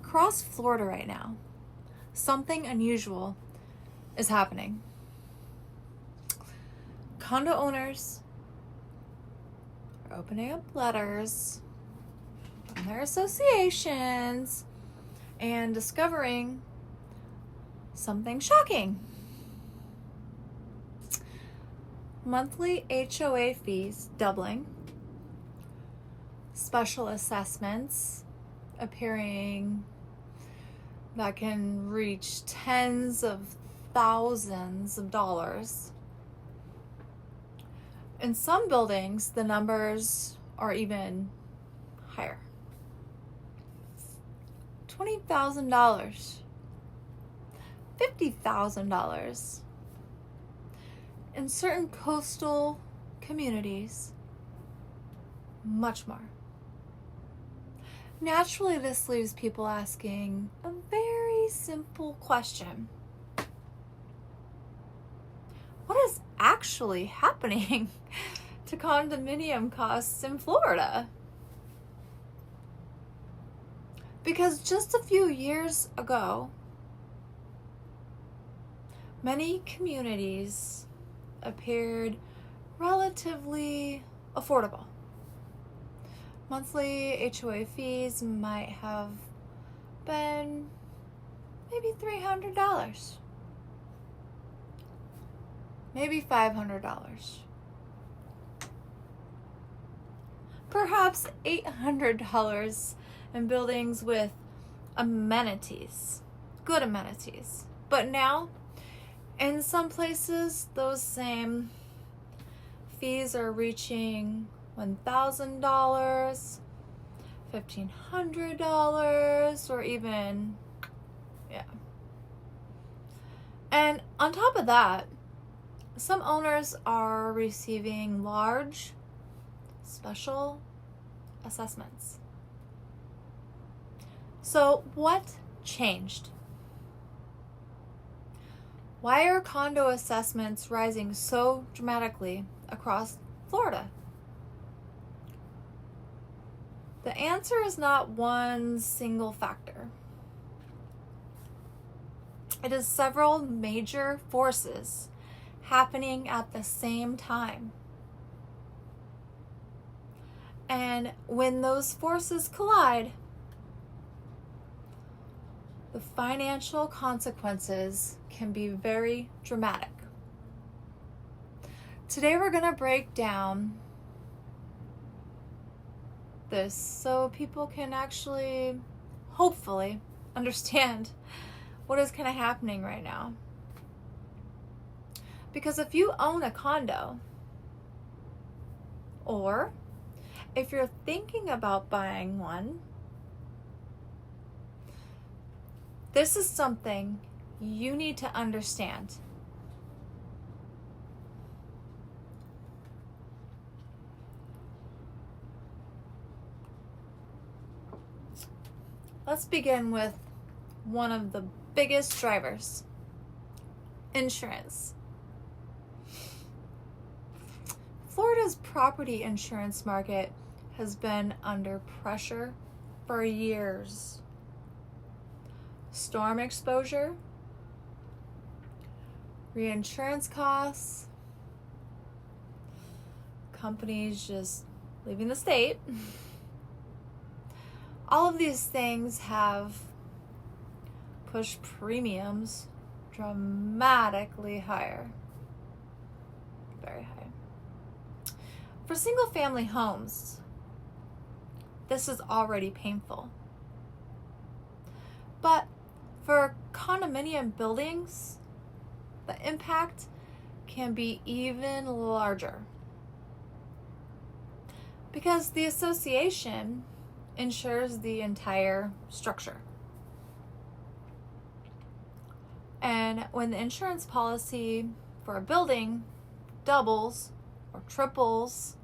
Across Florida right now, something unusual is happening. Condo owners are opening up letters from their associations and discovering something shocking. Monthly HOA fees doubling, special assessments appearing that can reach tens of thousands of dollars. In some buildings, the numbers are even higher. $20,000, $50,000. In certain coastal communities, much more. Naturally, this leaves people asking a very simple question. What is actually happening to condominium costs in Florida? Because just a few years ago, many communities appeared relatively affordable. Monthly HOA fees might have been maybe $300, maybe $500, perhaps $800 in buildings with amenities, good amenities. But now, in some places, those same fees are reaching $1,000, $1,500, or even, And on top of that, some owners are receiving large special assessments. So what changed? Why are condo assessments rising so dramatically across Florida? The answer is not one single factor. It is several major forces happening at the same time. And when those forces collide, the financial consequences can be very dramatic. Today we're going to break down this so people can actually, hopefully, understand what is kind of happening right now. Because if you own a condo, or if you're thinking about buying one, this is something you need to understand. Let's begin with one of the biggest drivers: insurance. Florida's property insurance market has been under pressure for years. Storm exposure, reinsurance costs, companies just leaving the state. All of these things have pushed premiums dramatically higher. Very high. For single-family homes, this is already painful. But for condominium buildings, the impact can be even larger. Because the association insures the entire structure. And when the insurance policy for a building doubles or triples,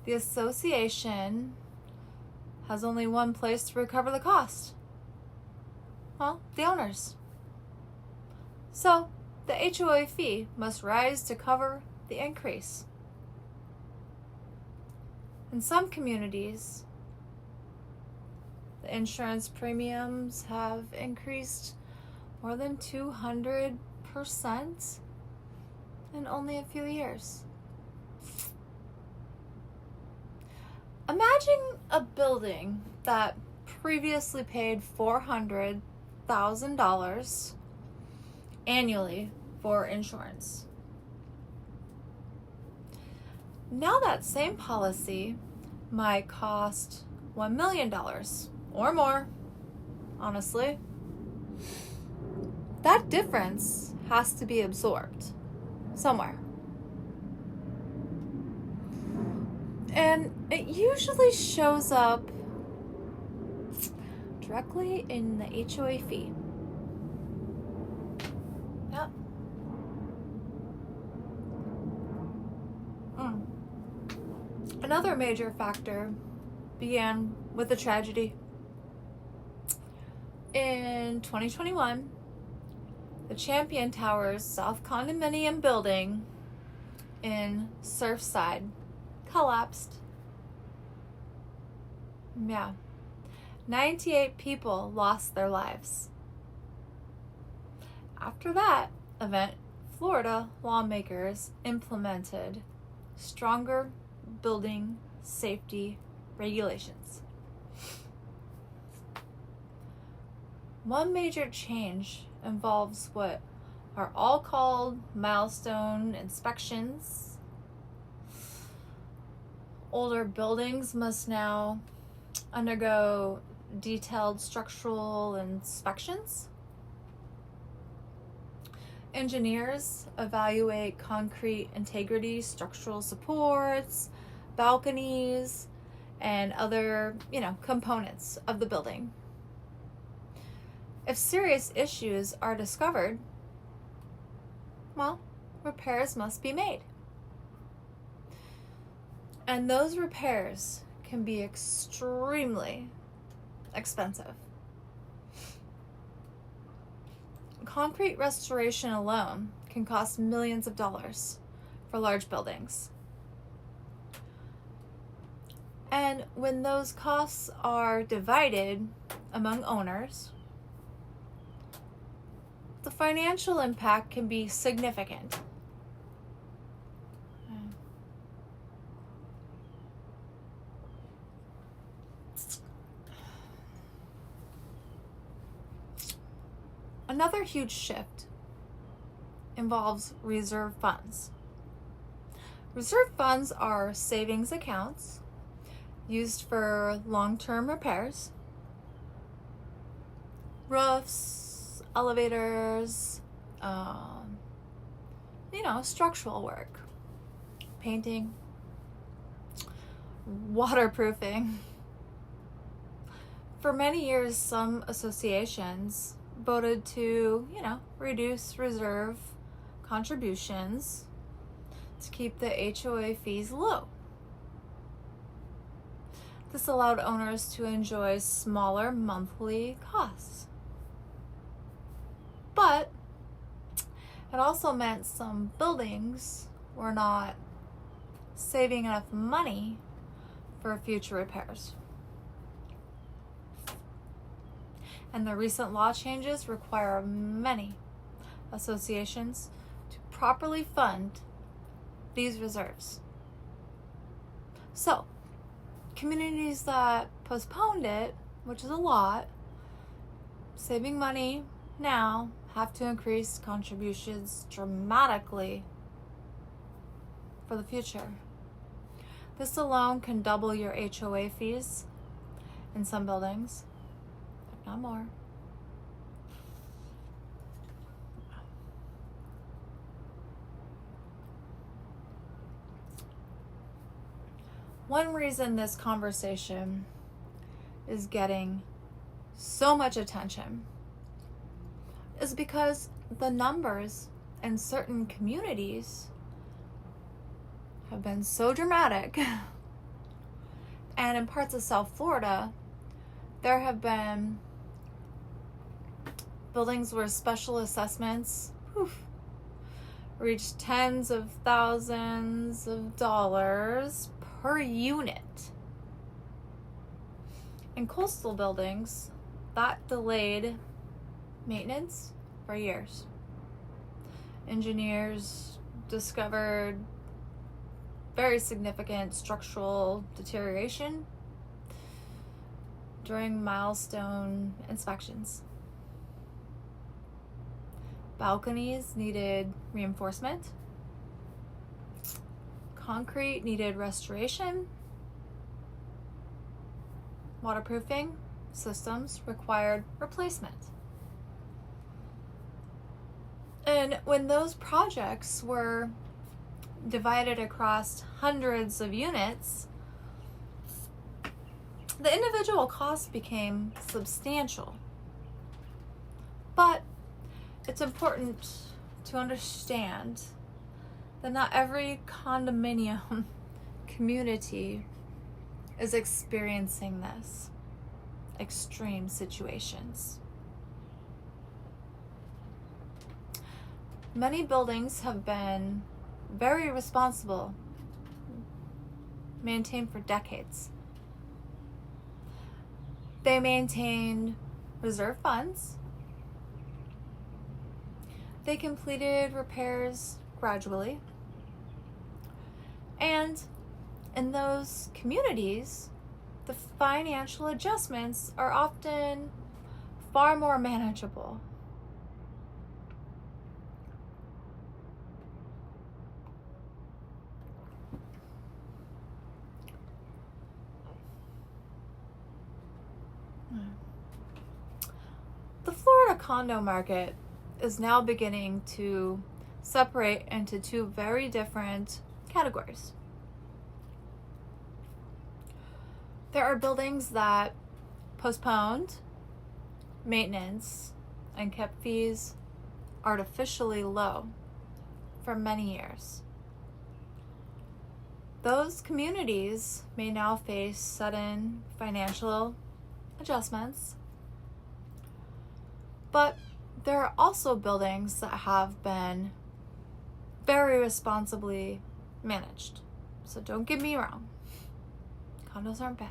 the association has only one place to recover the cost. Well, the owners. So the HOA fee must rise to cover the increase. In some communities, the the insurance premiums have increased more than 200% in only a few years. Imagine a building that previously paid $400,000 annually for insurance. Now that same policy might cost $1 million or more, honestly. That difference has to be absorbed somewhere. And it usually shows up directly in the HOA fee. Yep. Another major factor began with a tragedy. In 2021, the Champion Towers South Condominium building in Surfside collapsed. Yeah. 98 people lost their lives. After that event, Florida lawmakers implemented stronger building safety regulations. One major change involves what are all called milestone inspections. Older buildings must now undergo detailed structural inspections. Engineers evaluate concrete integrity, structural supports, balconies, and other, components of the building. If serious issues are discovered, repairs must be made. And those repairs can be extremely expensive. Concrete restoration alone can cost millions of dollars for large buildings. And when those costs are divided among owners, the financial impact can be significant. Another huge shift involves reserve funds. Reserve funds are savings accounts used for long-term repairs, roofs, elevators, structural work, painting, waterproofing. For many years, some associations voted to, reduce reserve contributions to keep the HOA fees low. This allowed owners to enjoy smaller monthly costs. But it also meant some buildings were not saving enough money for future repairs. And the recent law changes require many associations to properly fund these reserves. So, communities that postponed it, which is a lot, saving money now have to increase contributions dramatically for the future. This alone can double your HOA fees in some buildings, if not more. One reason this conversation is getting so much attention is because the numbers in certain communities have been so dramatic. And in parts of South Florida, there have been buildings where special assessments reach tens of thousands of dollars per unit. In coastal buildings, that delayed maintenance for years. Engineers discovered very significant structural deterioration during milestone inspections. Balconies needed reinforcement. Concrete needed restoration. Waterproofing systems required replacement. And when those projects were divided across hundreds of units, the individual costs became substantial. But it's important to understand that not every condominium community is experiencing this extreme situations. Many buildings have been very responsible, maintained for decades. They maintained reserve funds. They completed repairs gradually. And in those communities, the financial adjustments are often far more manageable. The Florida condo market is now beginning to separate into two very different categories. There are buildings that postponed maintenance and kept fees artificially low for many years. Those communities may now face sudden financial adjustments, but there are also buildings that have been very responsibly managed. So don't get me wrong, condos aren't bad.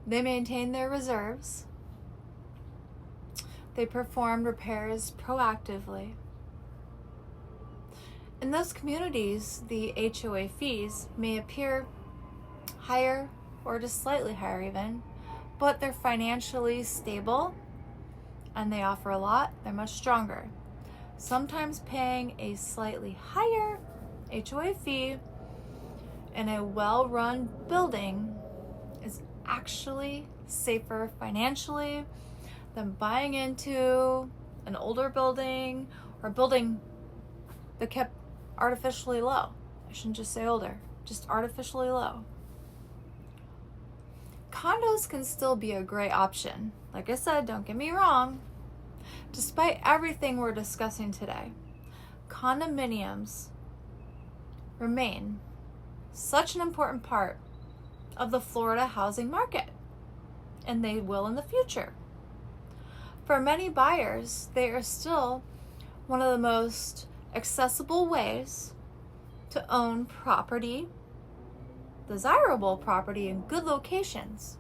They maintain their reserves. They perform repairs proactively. In those communities, the HOA fees may appear higher or just slightly higher even, but they're financially stable and they offer a lot. They're much stronger. Sometimes paying a slightly higher HOA fee in a well-run building is actually safer financially than buying into an older building or a building that kept artificially low. I shouldn't just say older, just artificially low. Condos can still be a great option. Like I said, don't get me wrong. Despite everything we're discussing today, condominiums remain such an important part of the Florida housing market, and they will in the future. For many buyers, they are still one of the most accessible ways to own property, desirable property in good locations,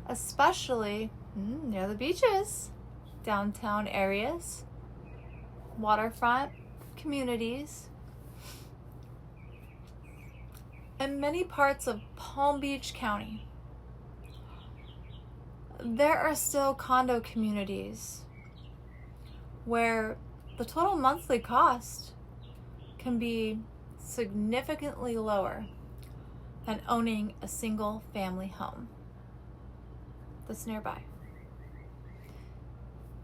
especially near the beaches, downtown areas, waterfront communities. In many parts of Palm Beach County, there are still condo communities where the total monthly cost can be significantly lower than owning a single family home that's nearby,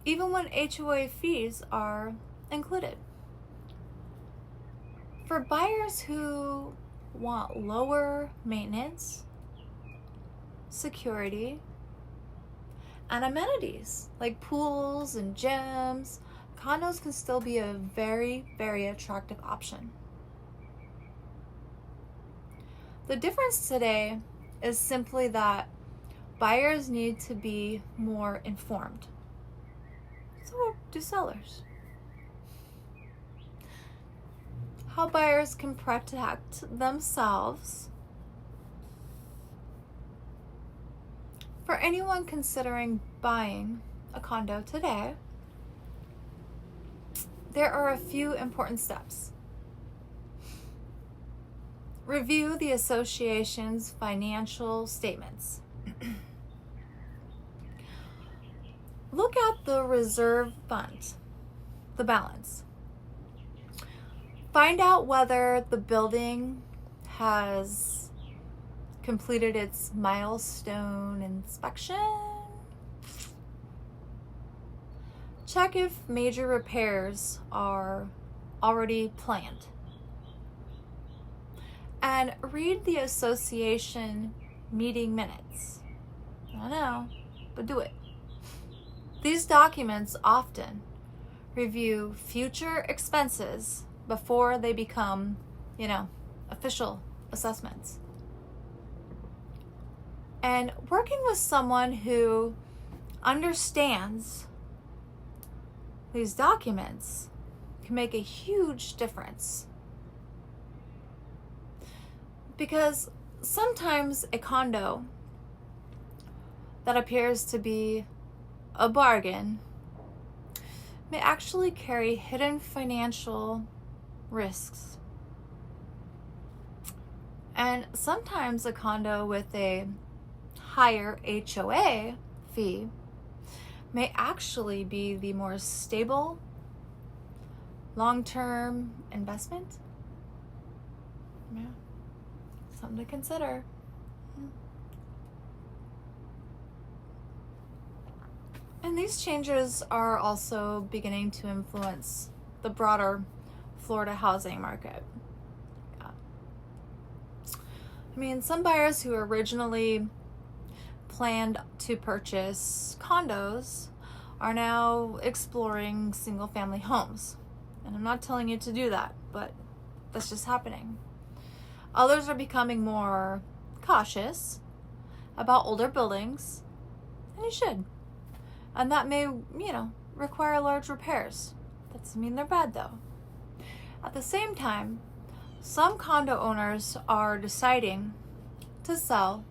even when HOA fees are included. For buyers who want lower maintenance, security, and amenities like pools and gyms, condos can still be a very, very attractive option. The difference today is simply that buyers need to be more informed. So do sellers. How buyers can protect themselves For anyone considering buying a condo today, there are a few important steps. Review the association's financial statements. Look at the reserve fund, the balance. Find out whether the building has completed its milestone inspection. Check if major repairs are already planned. And read the association meeting minutes. I know, but do it. These documents often review future expenses before they become, official assessments. And working with someone who understands these documents can make a huge difference. Because sometimes a condo that appears to be a bargain may actually carry hidden financial risks. And sometimes a condo with a higher HOA fee may actually be the more stable long-term investment. Yeah, something to consider. And these changes are also beginning to influence the broader Florida housing market. Some buyers who originally planned to purchase condos are now exploring single-family homes. And I'm not telling you to do that, but that's just happening. Others are becoming more cautious about older buildings, and you should. And that may, require large repairs. That doesn't mean they're bad, though. At the same time, some condo owners are deciding to sell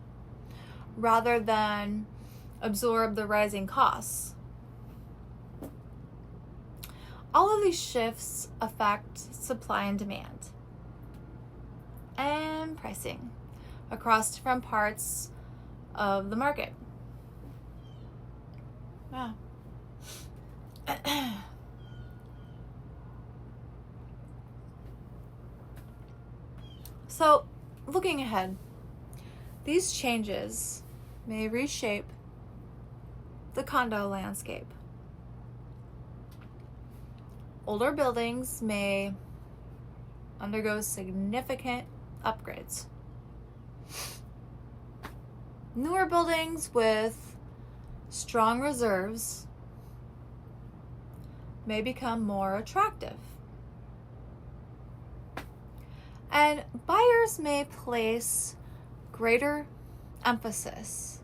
rather than absorb the rising costs. All of these shifts affect supply and demand and pricing across different parts of the market. Wow. So, looking ahead, these changes may reshape the condo landscape. Older buildings may undergo significant upgrades. Newer buildings with strong reserves may become more attractive. And buyers may place greater emphasis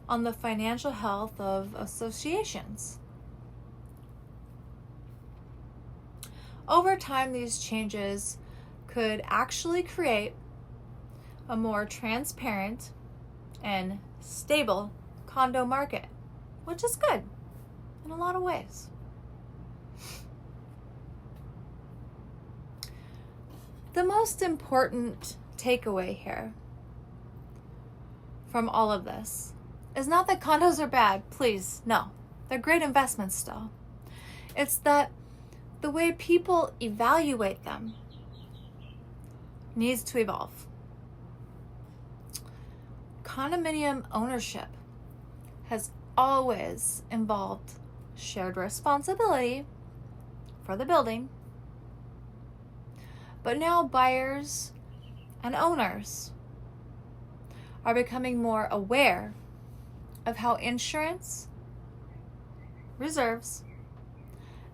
on the financial health of associations. Over time, these changes could actually create a more transparent and stable condo market, which is good in a lot of ways. The most important takeaway here from all of this is not that condos are bad, please, no. They're great investments still. It's that the way people evaluate them needs to evolve. Condominium ownership has always involved shared responsibility for the building, but now buyers and owners are becoming more aware of how insurance, reserves,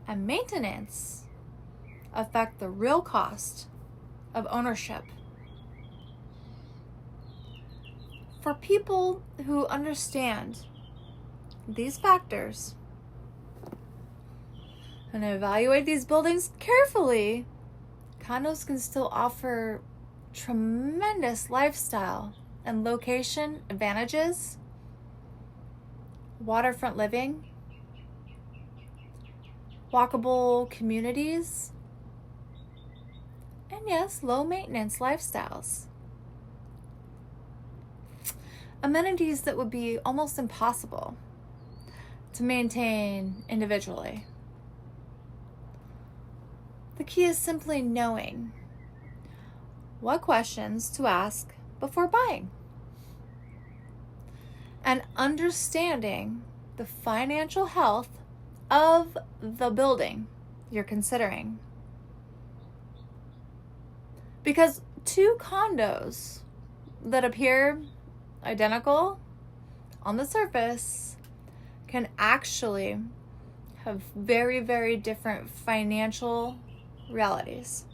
and maintenance affect the real cost of ownership. For people who understand these factors and evaluate these buildings carefully, condos can still offer tremendous lifestyle and location advantages waterfront living, walkable communities, and yes, low maintenance lifestyles. Amenities that would be almost impossible to maintain individually. The key is simply knowing what questions to ask before buying and understanding the financial health of the building you're considering. Because two condos that appear identical on the surface can actually have very, very different financial realities.